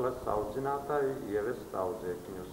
Bībeles audzinātāji ievest audzēkņus.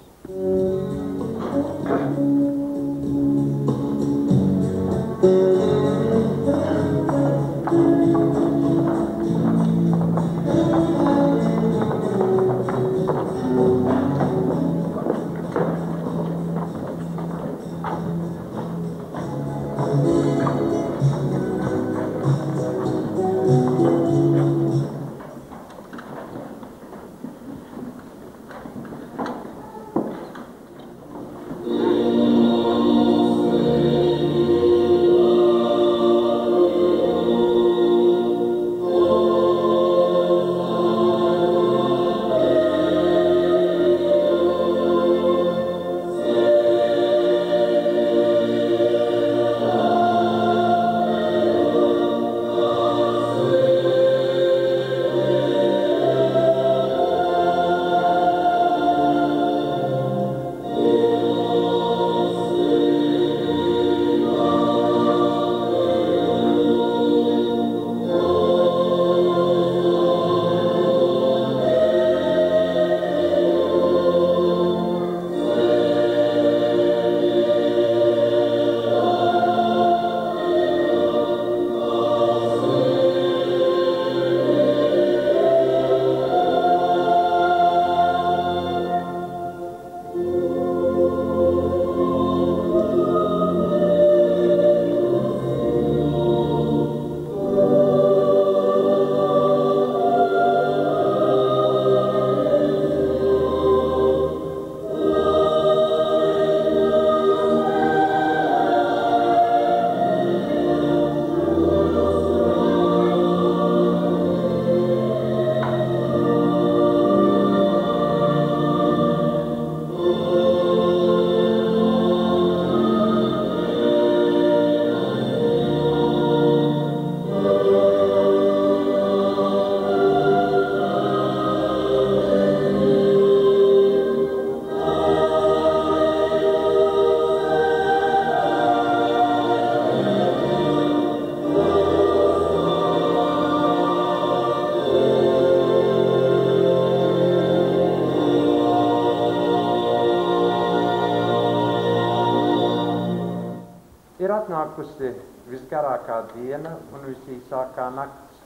Ir atnākusi visgarākā diena un visīsākā nakts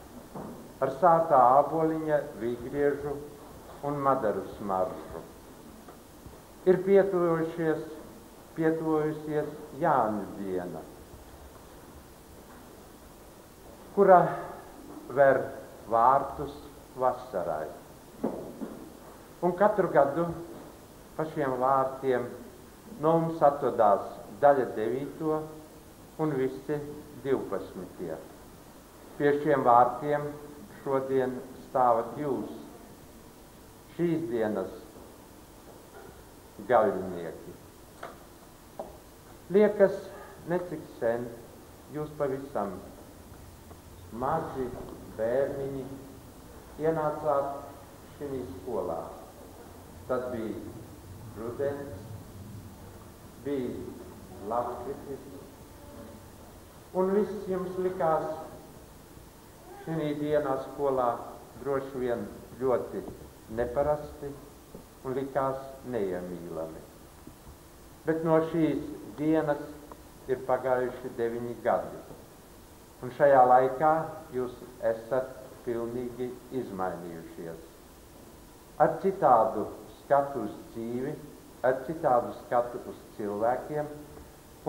ar sātā āboliņa, vīgriežu un madaru smaržu. Ir pietuvojusies Jāņu diena, kura ver vārtus vasarai. Un katru gadu pa šiem vārtiem no mums atvadās daļa 9. un visi 12. Pie šiem vārtiem šodien stāvat jūs, šīs dienas gaļinieki. Liekas, necik sen jūs pavisam mazi bērniņi ienācāt šī skolā. Tad bija rudens, bija lapkritis, un viss jums likās šī dienā skolā droši vien ļoti neparasti un likās neiemīlami. Bet no šīs dienas ir pagājuši 9 gadi, un šajā laikā jūs esat pilnīgi izmainījušies. Ar citādu skatu uz dzīvi, ar citādu skatu uz cilvēkiem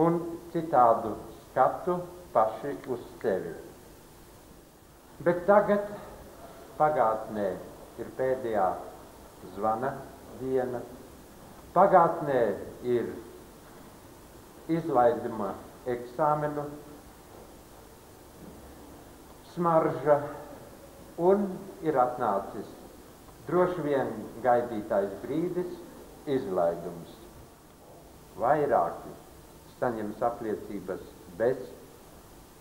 un citādu skatu paši uz sevi. Bet tagad pagātnē ir pēdējā zvana diena, pagātnē ir izlaiduma eksāmenu smarža un ir atnācis droši vien gaidītais brīdis izlaidums. Vairāki saņems apliecības bez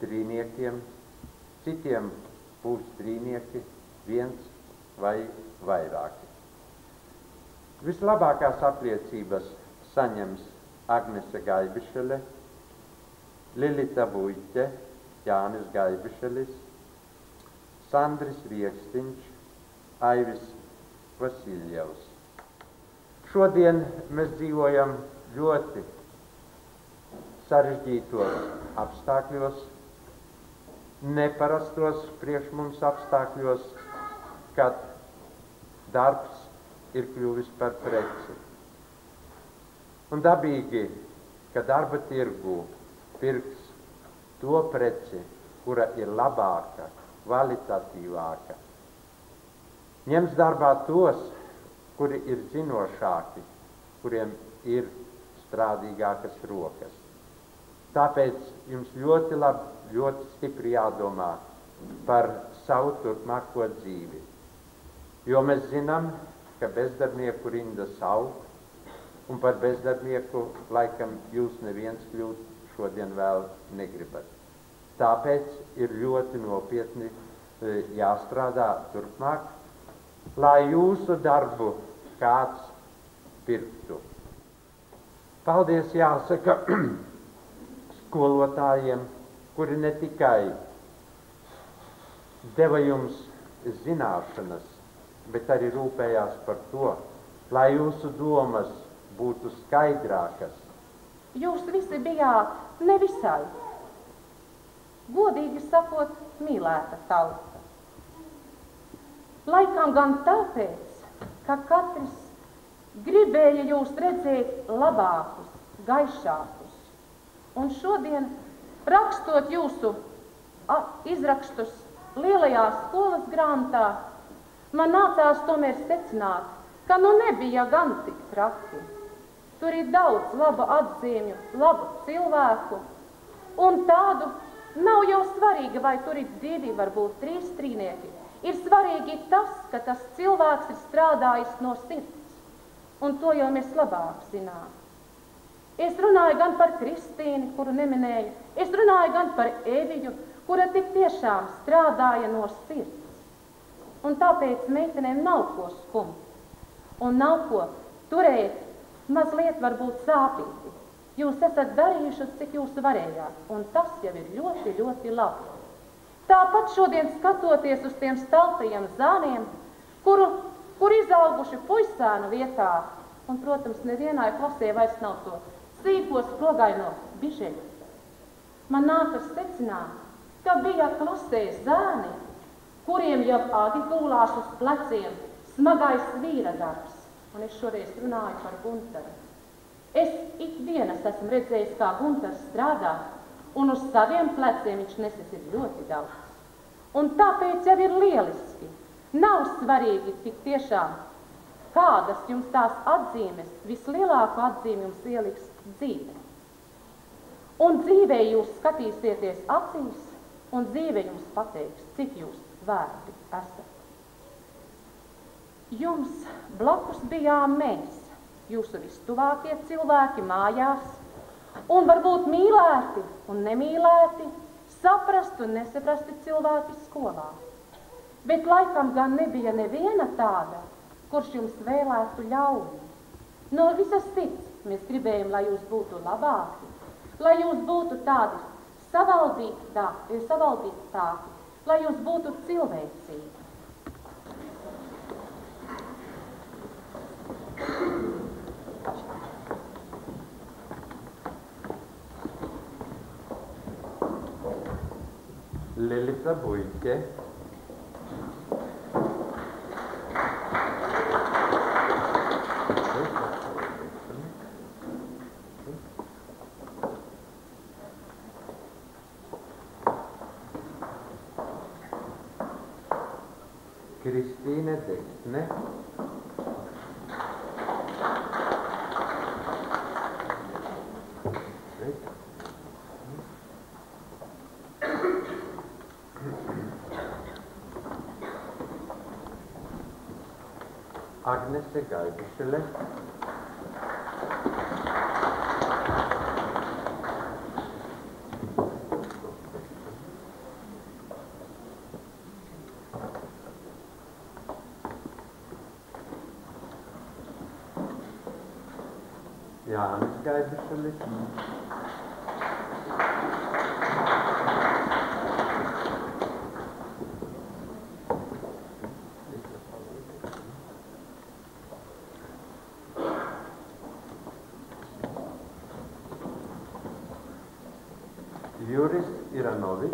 trīniekiem, citiem būs trīnieki, 1 vai vairāki. Vislabākās apliecības saņems Agnese Gaibišele, Lilita Buļķe, Jānis Gaibišelis, Sandris Riekstiņš, Aivis Vasiljevs. Šodien mēs dzīvojam ļoti sarežģītos apstākļos, neparastos priekš mums apstākļos, kad darbs ir kļuvis par preci. Un dabīgi, ka darba tirgū pirks to preci, kura ir labāka, kvalitatīvāka. Ņems darbā tos, kuri ir zinošāki, kuriem ir strādīgākas rokas. Tāpēc jums ļoti labi, ļoti stipri jādomā par savu turpmāko dzīvi. Jo mēs zinām, ka bezdarbnieku rindas aug, un par bezdarbnieku laikam jūs neviens kļūt šodien vēl negribat. Tāpēc ir ļoti nopietni jāstrādā turpmāk, lai jūsu darbu kāds pirktu. Paldies jāsaka skolotājiem, kuri ne tikai deva jums zināšanas, bet arī rūpējās par to, lai jūsu domas būtu skaidrākas. Jūs visi bijāt nevisai, godīgi sakot, mīlēta tauta. Laikam gan tāpēc, ka katrs gribēja jūs redzēt labākus, gaišākus. Un šodien, rakstot jūsu izrakstus lielajā skolas grāmatā, man nācās tomēr secināt, ka nu nebija gan tik traki. Tur ir daudz labu atzīmju, labu cilvēku, un tādu nav jau svarīgi, vai tur ir 2, varbūt 3 strīnieki. Ir svarīgi tas, ka tas cilvēks ir strādājis no sirds, un to jau mēs labāk zinām. Es runāju gan par Kristīni, kuru neminēju, es runāju gan par Eviju, kura tik tiešām strādāja no sirds. Un tāpēc meitenēm nav ko skumt, un nav ko turēt mazliet varbūt sāpīgi. Jūs esat darījušas, cik jūs varējāt, un tas jau ir ļoti, ļoti labi. Tāpat šodien skatoties uz tiem staltajiem zāniem, kur izauguši puisēnu vietā, un, protams, nevienai klasē vairs nav to sīko sprogaino bižeļu. Man nākas secināt, ka bija klasē zēni, kuriem jau ādi gulās uz pleciem smagais vīra darbs, un es šoreiz runāju par Guntaru. Es ikdienas esmu redzējis, kā Guntars strādā, un uz saviem pleciem viņš nesis ir ļoti daudz. Un tāpēc jau ir lieliski. Nav svarīgi tik tiešām, kādas jums tās atzīmes, vislielāko atzīmi jums ieliks dzīve. Un dzīvē jūs skatīsieties acīs, un dzīve jums pateiks, cik jūs vērti esat. Jums blakus bijām mēs, jūsu vistuvākie cilvēki mājās, un varbūt mīlēti un nemīlēti, saprasti un nesaprasti cilvēki skolā. Bet laikam gan nebija neviena tāda, kurš jums vēlētu ļauni. No visas sirds mēs gribējam, lai jūs būtu labāki, lai jūs būtu tādi savaldītāki, lai jūs būtu cilvēcīgi. Lilita Buike. Kristine Deksne. Agnese Gaibišele. Jānis Gaibišelis. Juris Iranovič,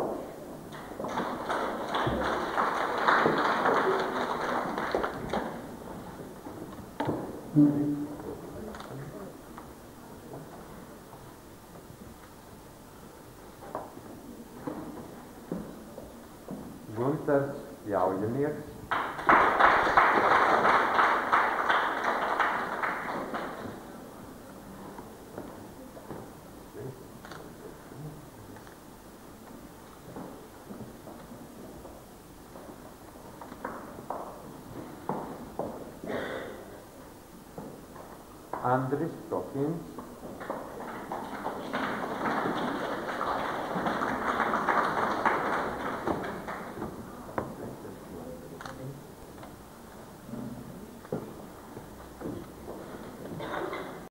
Gunters Jaujinieks, Andris Kokins,